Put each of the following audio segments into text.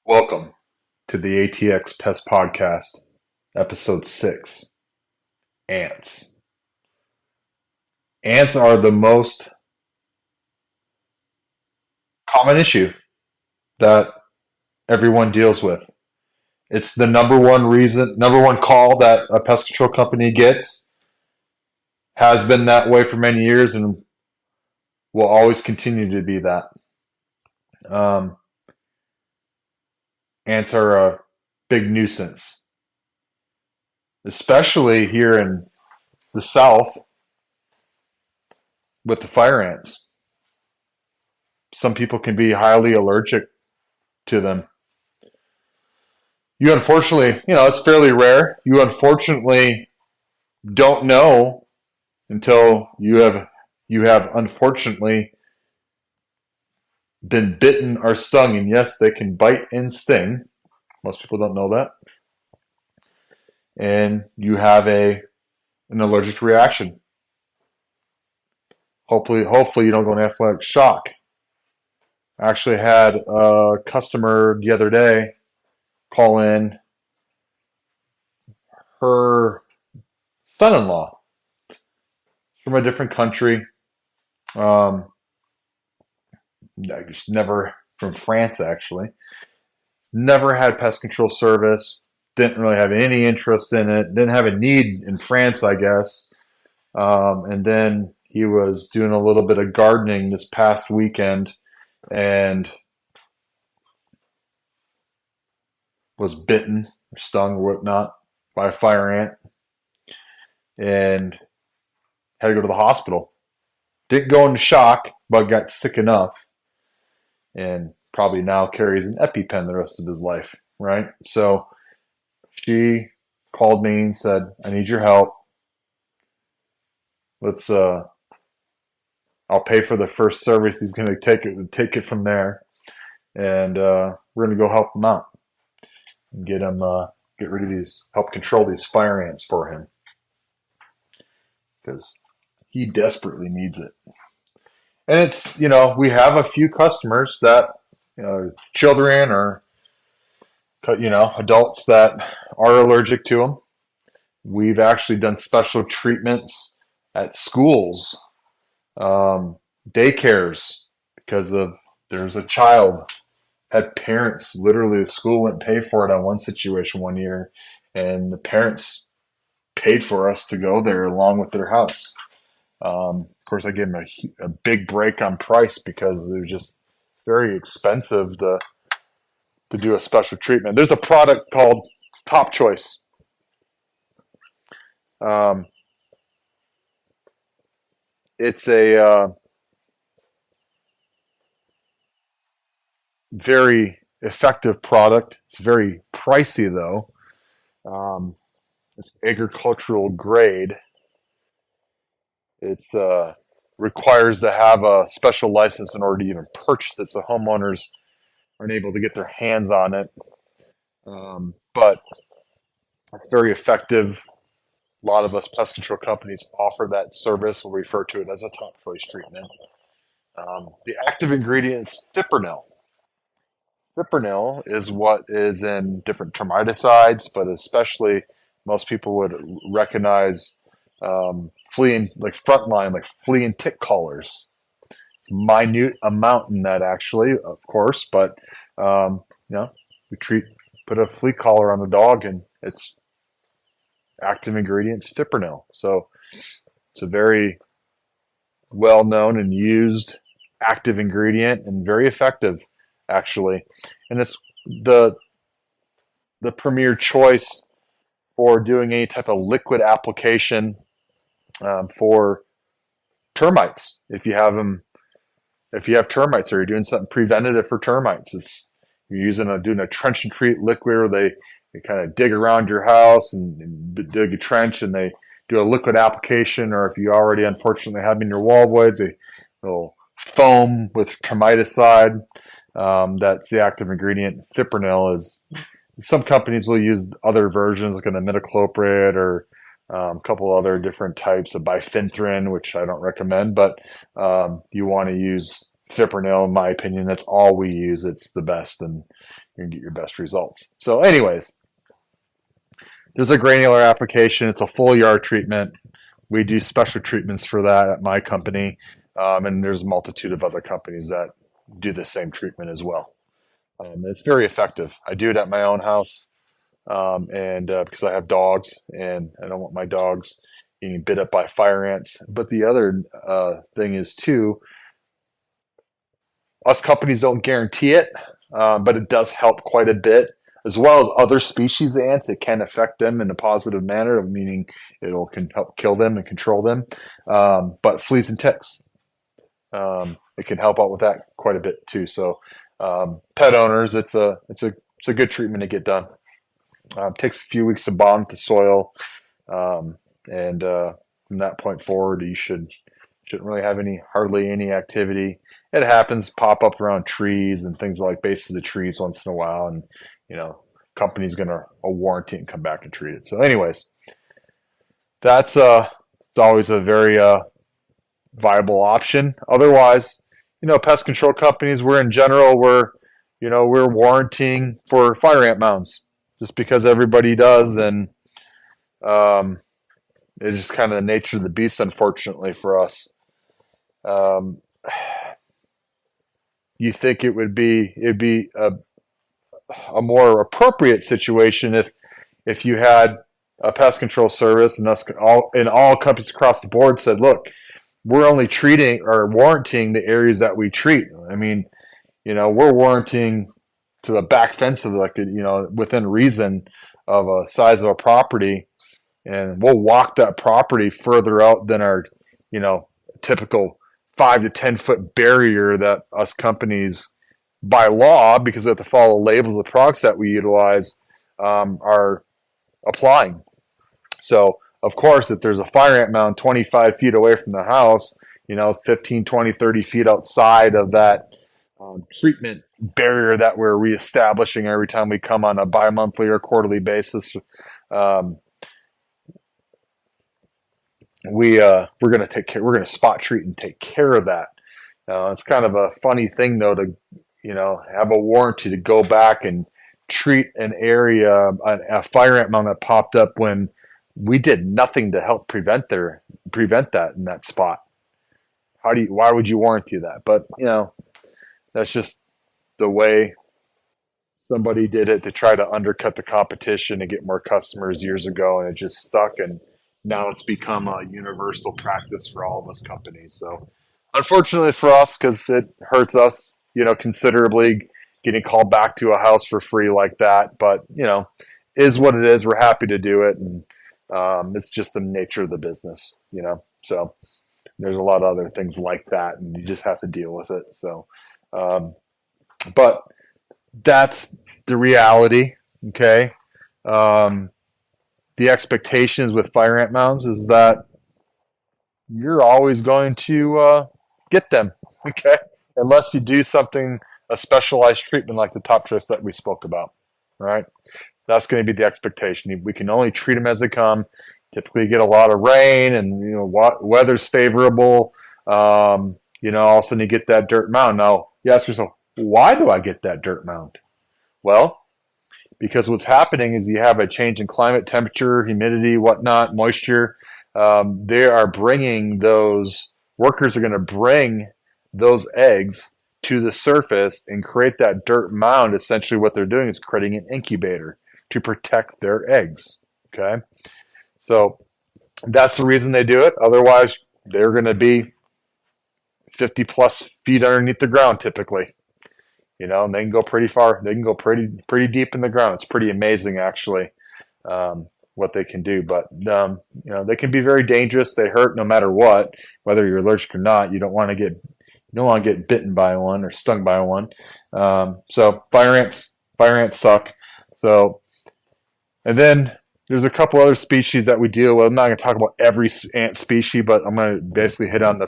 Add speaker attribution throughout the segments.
Speaker 1: Welcome to the ATX Pest Podcast, Episode 6, Ants. Ants are the most common issue that everyone deals with. It's the number one call that a pest control company gets, has been that way for many years, and will always continue to be that. Um, Ants are a big nuisance, especially here in the South with the fire ants. Some people can be highly allergic to them. You unfortunately, it's fairly rare. You unfortunately don't know until you have unfortunately been bitten or stung. And yes, they can bite and sting. Most people don't know that. And you have an allergic reaction. Hopefully you don't go into anaphylactic shock. I actually had a customer the other day call in her son-in-law from a different country. I just never from France actually. Never had pest control service. Didn't really have any interest in it. Didn't have a need in France, I guess. And then he was doing a little bit of gardening this past weekend and was bitten or stung or whatnot by a fire ant and had to go to the hospital. Didn't go into shock, but got sick enough and probably now carries an EpiPen the rest of his life, right? So she called me and said, I need your help. I'll pay for the first service. He's going to take it from there. And we're going to go help him out and get rid of these, help control these fire ants for him. Because he desperately needs it. And it's, we have a few customers that, children or, adults that are allergic to them. We've actually done special treatments at schools, daycares, because there's a child, had parents, literally the school wouldn't pay for it on one situation one year, and the parents paid for us to go there along with their house. Of course, I gave them a big break on price because it was just very expensive to do a special treatment. There's a product called Top Choice. It's a very effective product. It's very pricey though. It's agricultural grade. It's requires to have a special license in order to even purchase it, so homeowners aren't able to get their hands on it. But it's very effective. A lot of us pest control companies offer that service. We'll refer to it as a top choice treatment. The active ingredient is fipronil. Fipronil is what is in different termiticides, but especially most people would recognize flea and like frontline, like flea and tick collars. It's minute amount in that actually, of course, but we put a flea collar on the dog, and it's active ingredients fipronil. So it's a very well known and used active ingredient and very effective actually, and it's the premier choice for doing any type of liquid application for termites. If you have termites, or you're doing something preventative for termites, you're doing a trench and treat liquid where they kind of dig around your house and dig a trench, and they do a liquid application. Or if you already unfortunately have them in your wall voids, they'll foam with termiticide. That's the active ingredient. Fipronil is. Some companies will use other versions, like an imidacloprid or a couple other different types of bifenthrin, which I don't recommend. But you want to use fipronil, in my opinion. That's all we use. It's the best, and you're gonna get your best results. So, anyways, there's a granular application. It's a full yard treatment. We do special treatments for that at my company, and there's a multitude of other companies that do the same treatment as well. It's very effective. I do it at my own house, and because I have dogs, and I don't want my dogs getting bit up by fire ants. But the other thing is too, us companies don't guarantee it, but it does help quite a bit, as well as other species of ants. It can affect them in a positive manner, meaning can help kill them and control them. But fleas and ticks, it can help out with that quite a bit too. So, pet owners, it's a good treatment to get done. Takes a few weeks to bond the soil, and from that point forward, you shouldn't really have hardly any activity. It happens, pop up around trees and things like bases of trees once in a while, and you know, company's gonna a warranty and come back and treat it. So, anyways, that's it's always a very viable option. Otherwise, pest control companies, we're warranting for fire ant mounds just because everybody does, and um, it's just kind of the nature of the beast, unfortunately for us. Um, you think it'd be a more appropriate situation if you had a pest control service and all companies across the board said, look, we're only treating or warranting the areas that we treat. I mean, we're warranting to the back fence of within reason of a size of a property, and we'll walk that property further out than our, typical 5 to 10 foot barrier that us companies, by law, because we have to follow labels of the products that we utilize, are applying. So, of course, if there's a fire ant mound 25 feet away from the house, 15, 20, 30 feet outside of that treatment barrier that we're reestablishing every time we come on a bi-monthly or quarterly basis, um, we're going to we're going to spot treat and take care of that. It's kind of a funny thing though to have a warranty to go back and treat an area, a fire ant mound that popped up when we did nothing to help prevent that in that spot. Why would you warranty that? But that's just the way somebody did it to try to undercut the competition and get more customers years ago, and it just stuck, and now it's become a universal practice for all of us companies. So unfortunately for us, because it hurts us, considerably, getting called back to a house for free like that. But is what it is. We're happy to do it, and it's just the nature of the business. So there's a lot of other things like that, and you just have to deal with it. So, but that's the reality. Okay. Um, the expectations with fire ant mounds is that you're always going to get them. Okay. Unless you do something, a specialized treatment like the top dress that we spoke about. Right. That's going to be the expectation. We can only treat them as they come. Typically get a lot of rain, and weather's favorable. All of a sudden you get that dirt mound. Now you ask yourself, why do I get that dirt mound? Well, because what's happening is you have a change in climate, temperature, humidity, whatnot, moisture. They are bringing those workers are going to bring those eggs to the surface and create that dirt mound. Essentially, what they're doing is creating an incubator to protect their eggs. Okay, so that's the reason they do it. Otherwise, they're going to be 50 plus feet underneath the ground typically. And they can go pretty far. They can go pretty deep in the ground. It's pretty amazing, actually, what they can do. But they can be very dangerous. They hurt no matter what, whether you're allergic or not. You don't want to get bitten by one or stung by one. So fire ants suck. So, and then there's a couple other species that we deal with. I'm not going to talk about every ant species, but I'm going to basically hit on the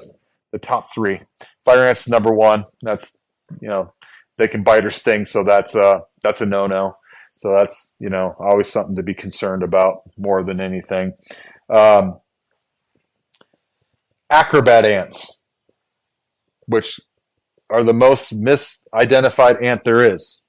Speaker 1: top three. Fire ants number one. That's they can bite or sting, so that's a no-no. So that's always something to be concerned about more than anything. Acrobat ants, which are the most misidentified ant there is.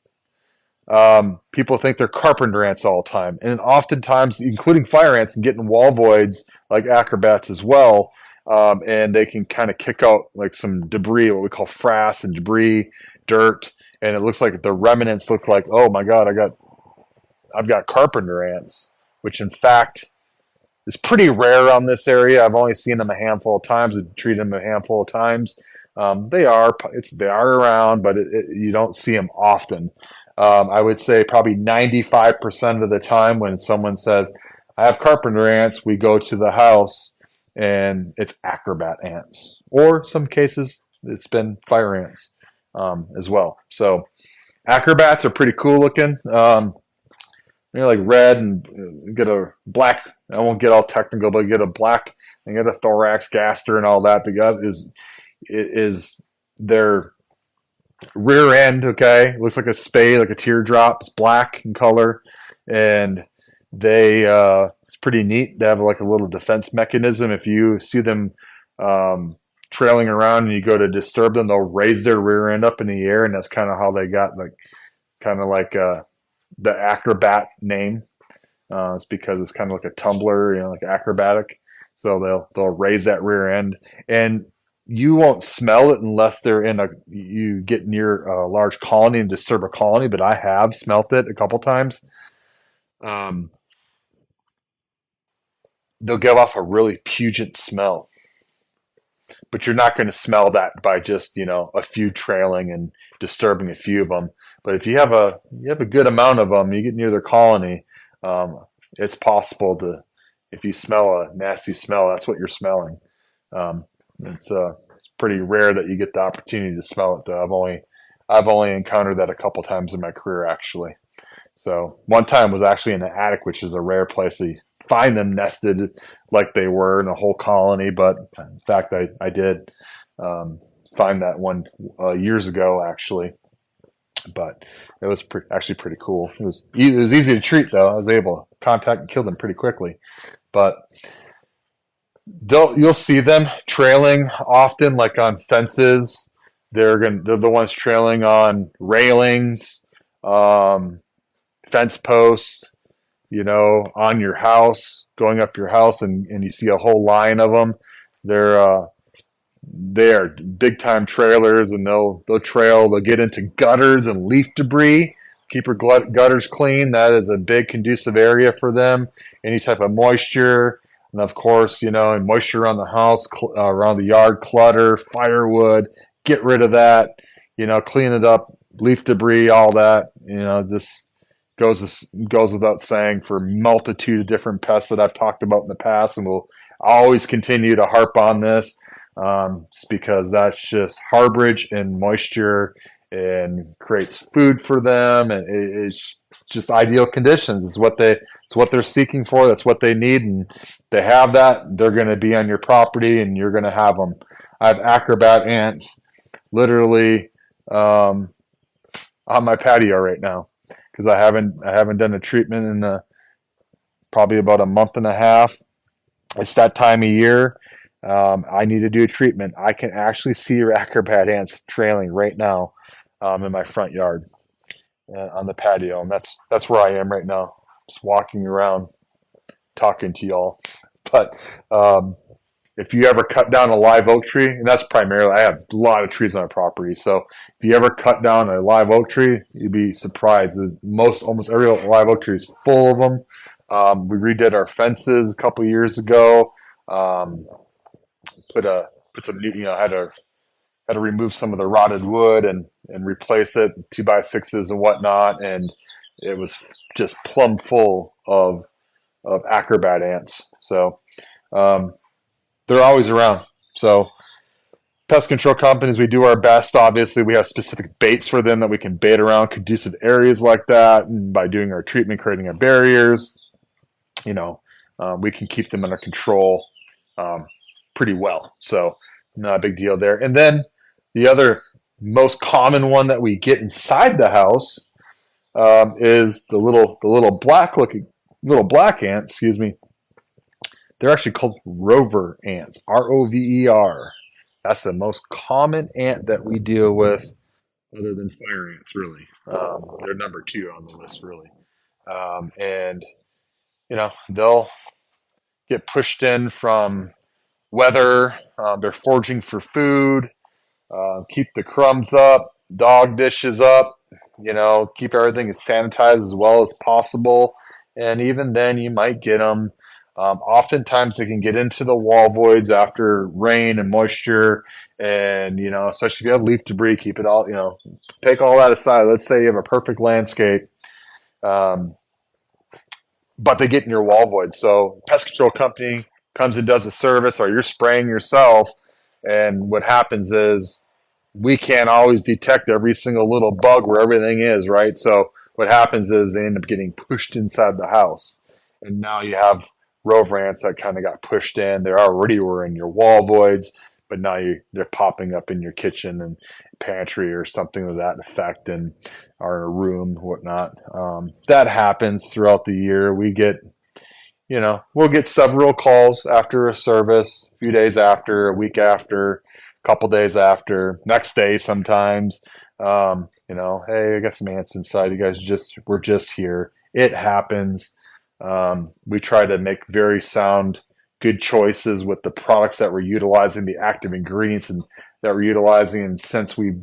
Speaker 1: People think they're carpenter ants all the time, and oftentimes, including fire ants, can get in wall voids like acrobats as well, and they can kind of kick out like some debris, what we call frass and debris, dirt, and it looks like the remnants look like, oh my god, I've got carpenter ants, which in fact is pretty rare on this area. I've only seen them a handful of times and treated them a handful of times. They are around, but you don't see them often. I would say probably 95% of the time when someone says, I have carpenter ants, we go to the house and it's acrobat ants. Or some cases, it's been fire ants as well. So acrobats are pretty cool looking. Like red and get a black. I won't get all technical, but get a black and get a thorax gaster and all that. The guy is their rear end. Okay, it looks like a spade, like a teardrop. It's black in color, and it's pretty neat. They have like a little defense mechanism. If you see them trailing around and you go to disturb them, they'll raise their rear end up in the air, and that's kind of how they got the acrobat name. It's because it's kind of like a tumbler, like acrobatic. So they'll raise that rear end, and you won't smell it unless you get near a large colony and disturb a colony. But I have smelt it a couple times. Um, they'll give off a really pungent smell, but you're not going to smell that by just a few trailing and disturbing a few of them. But if you have a good amount of them, you get near their colony, it's possible to, if you smell a nasty smell, that's what you're smelling. Um, it's pretty rare that you get the opportunity to smell it, though. I've only encountered that a couple times in my career, actually. So one time was actually in the attic, which is a rare place to find them nested like they were in a whole colony. But in fact, I did find that one years ago, actually. But it was actually pretty cool. It was easy to treat, though. I was able to contact and kill them pretty quickly. But you'll see them trailing often, like on fences. They're the ones trailing on railings, fence posts, on your house, going up your house, and you see a whole line of them. They are big time trailers, and they'll trail. They'll get into gutters and leaf debris. Keep your gutters clean. That is a big conducive area for them. Any type of moisture, and of course, moisture around the house, around the yard, clutter, firewood. Get rid of that. Clean it up. Leaf debris, all that. This goes without saying for a multitude of different pests that I've talked about in the past, and we'll always continue to harp on this. It's because that's just harborage and moisture and creates food for them, and it's just ideal conditions. It's what they're seeking for. That's what they need, and they have that. They're going to be on your property, and you're going to have them. I have acrobat ants literally on my patio right now because I haven't done a treatment in probably about a month and a half. It's that time of year. I need to do a treatment. I can actually see your acrobat ants trailing right now in my front yard on the patio, and that's where I am right now, just walking around talking to y'all. But if you ever cut down a live oak tree, and that's primarily, I have a lot of trees on my property, so if you ever cut down a live oak tree, you'd be surprised. Almost every live oak tree is full of them. We redid our fences a couple years ago. Put some new, had to remove some of the rotted wood and replace it 2x6s and whatnot, and it was just plumb full of acrobat ants. So they're always around. So pest control companies, we do our best. Obviously, we have specific baits for them that we can bait around conducive areas like that, and by doing our treatment, creating our barriers, we can keep them under control pretty well. So not a big deal there. And then the other most common one that we get inside the house is the little black ants. Excuse me. They're actually called rover ants. ROVER. That's the most common ant that we deal with, other than fire ants, really. They're number two on the list, really. And they'll get pushed in from weather. They're foraging for food. Keep the crumbs up, dog dishes up, keep everything as sanitized as well as possible. And even then, you might get them. Oftentimes, they can get into the wall voids after rain and moisture. And, especially if you have leaf debris, keep it all, take all that aside. Let's say you have a perfect landscape, um, but they get in your wall void. So, pest control company comes and does a service, or you're spraying yourself. And what happens is, we can't always detect every single little bug where everything is, right? So what happens is they end up getting pushed inside the house. And now you have rover ants that kind of got pushed in. They already were in your wall voids, but now they're popping up in your kitchen and pantry or something of that effect, and are in a room, whatnot. That happens throughout the year. We'll get several calls after a service, a few days after, a week after, a couple days after, next day sometimes. Hey, I got some ants inside. You guys we're just here. It happens. We try to make very sound, good choices with the products that we're utilizing, the active ingredients and that we're utilizing. And since we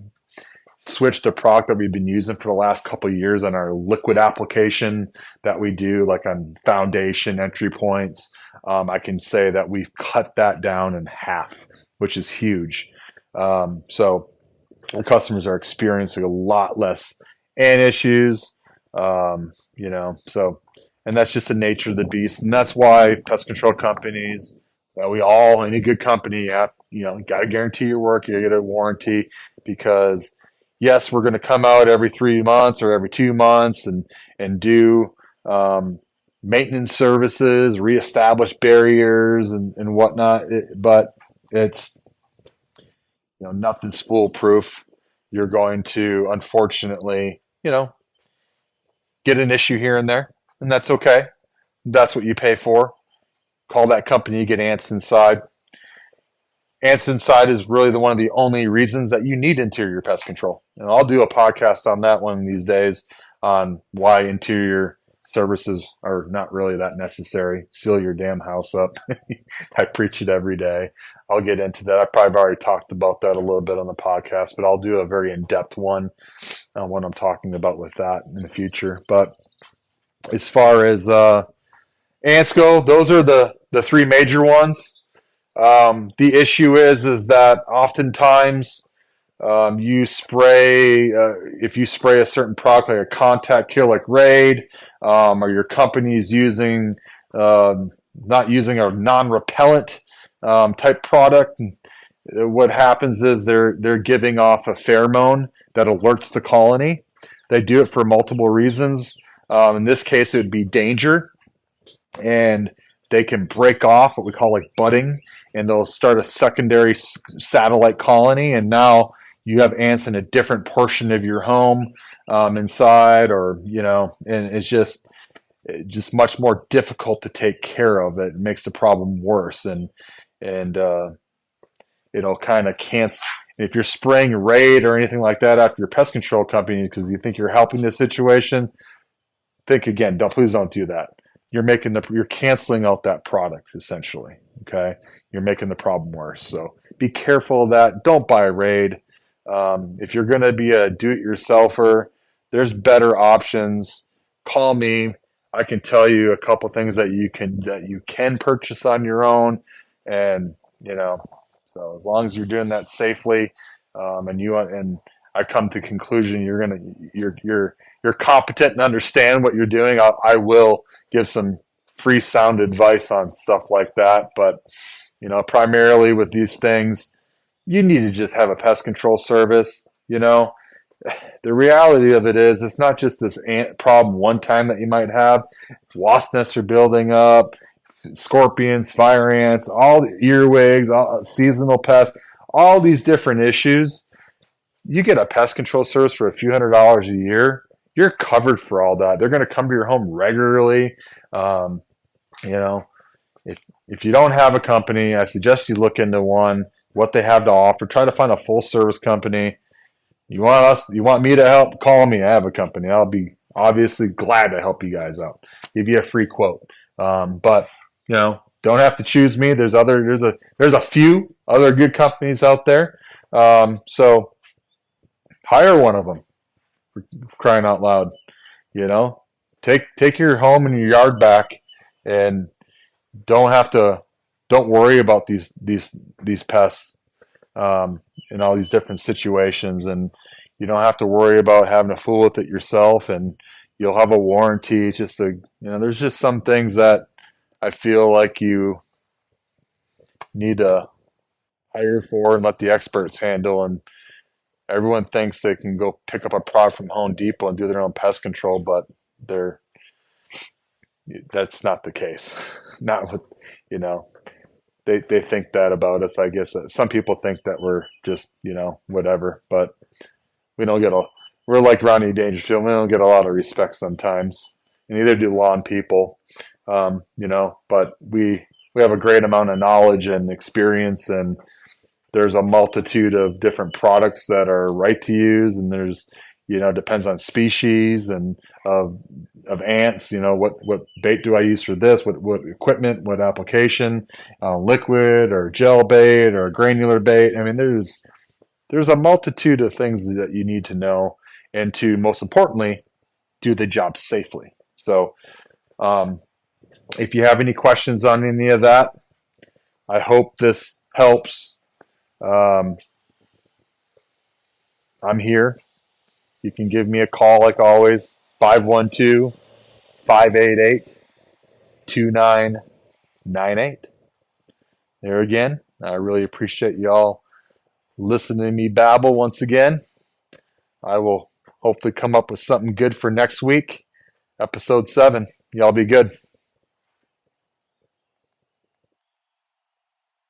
Speaker 1: switched the product that we've been using for the last couple of years on our liquid application that we do, like on foundation entry points, I can say that we've cut that down in half, which is huge. So our customers are experiencing a lot less ant issues, so, and that's just the nature of the beast. And that's why pest control companies, any good company, got to guarantee your work, you get a warranty, because yes, we're going to come out every 3 months or every 2 months and do maintenance services, reestablish barriers and whatnot. But it's nothing's foolproof. You're going to, unfortunately, get an issue here and there, and that's okay. That's what you pay for. Call that company, get ants inside. Ants inside is really one of the only reasons that you need interior pest control. And I'll do a podcast on that one of these days, on why interior services are not really that necessary. Seal your damn house up. I preach it every day. I'll get into that. I probably already talked about that a little bit on the podcast, but I'll do a very in-depth one on what I'm talking about with that in the future. But as far as ants go, those are the three major ones. The issue is that oftentimes you spray, if you spray a certain product like a contact kill like Raid, or your company's not using a non-repellent type product, what happens is they're giving off a pheromone that alerts the colony. They do it for multiple reasons. In this case, it would be danger, and they can break off what we call like budding, and they'll start a secondary satellite colony, and now you have ants in a different portion of your home, inside, or and it's just much more difficult to take care of. It makes the problem worse, and it'll kind of cancel. If you're spraying Raid or anything like that after your pest control company because you think you're helping the situation, think again. Please don't do that. You're canceling out that product essentially. Okay, you're making the problem worse. So be careful of that. Don't buy Raid. If you're going to be a do-it-yourselfer, there's better options. Call me. I can tell you a couple things that you can purchase on your own, and so as long as you're doing that safely, and I come to the conclusion you're competent and understand what you're doing, I will give some free sound advice on stuff like that. But primarily with these things, you need to just have a pest control service. The reality of it is, it's not just this ant problem one time that you might have. Wasp nests are building up, scorpions, fire ants, all the earwigs, all, seasonal pests, all these different issues. You get a pest control service for a few $100s a year, you're covered for all that. They're going to come to your home regularly. If you don't have a company, I suggest you look into one. what they have to offer. Try to find a full service company. You want me to help? Call me. I have a company. I'll be obviously glad to help you guys out. Give you a free quote. But don't have to choose me. There's a few other good companies out there. So hire one of them, for crying out loud. You know, take your home and your yard back, and don't have to don't worry about these pests, in all these different situations, and you don't have to worry about having to fool with it yourself, and you'll have a warranty. Just there's just some things that I feel like you need to hire for and let the experts handle. And everyone thinks they can go pick up a product from Home Depot and do their own pest control, but they're that's not the case. Not with they think that about us. I guess some people think that we're just whatever, but we don't get a we're like Ronnie Dangerfield. We don't get a lot of respect sometimes, and neither do lawn people. But we have a great amount of knowledge and experience, and there's a multitude of different products that are right to use, and there's depends on species and of ants. What bait do I use for this? What equipment? What application? Liquid or gel bait or granular bait? I mean, there's a multitude of things that you need to know, and to most importantly, do the job safely. So, if you have any questions on any of that, I hope this helps. I'm here. You can give me a call like always, 512-588-2998. There again, I really appreciate y'all listening to me babble once again. I will hopefully come up with something good for next week, episode 7. Y'all be good.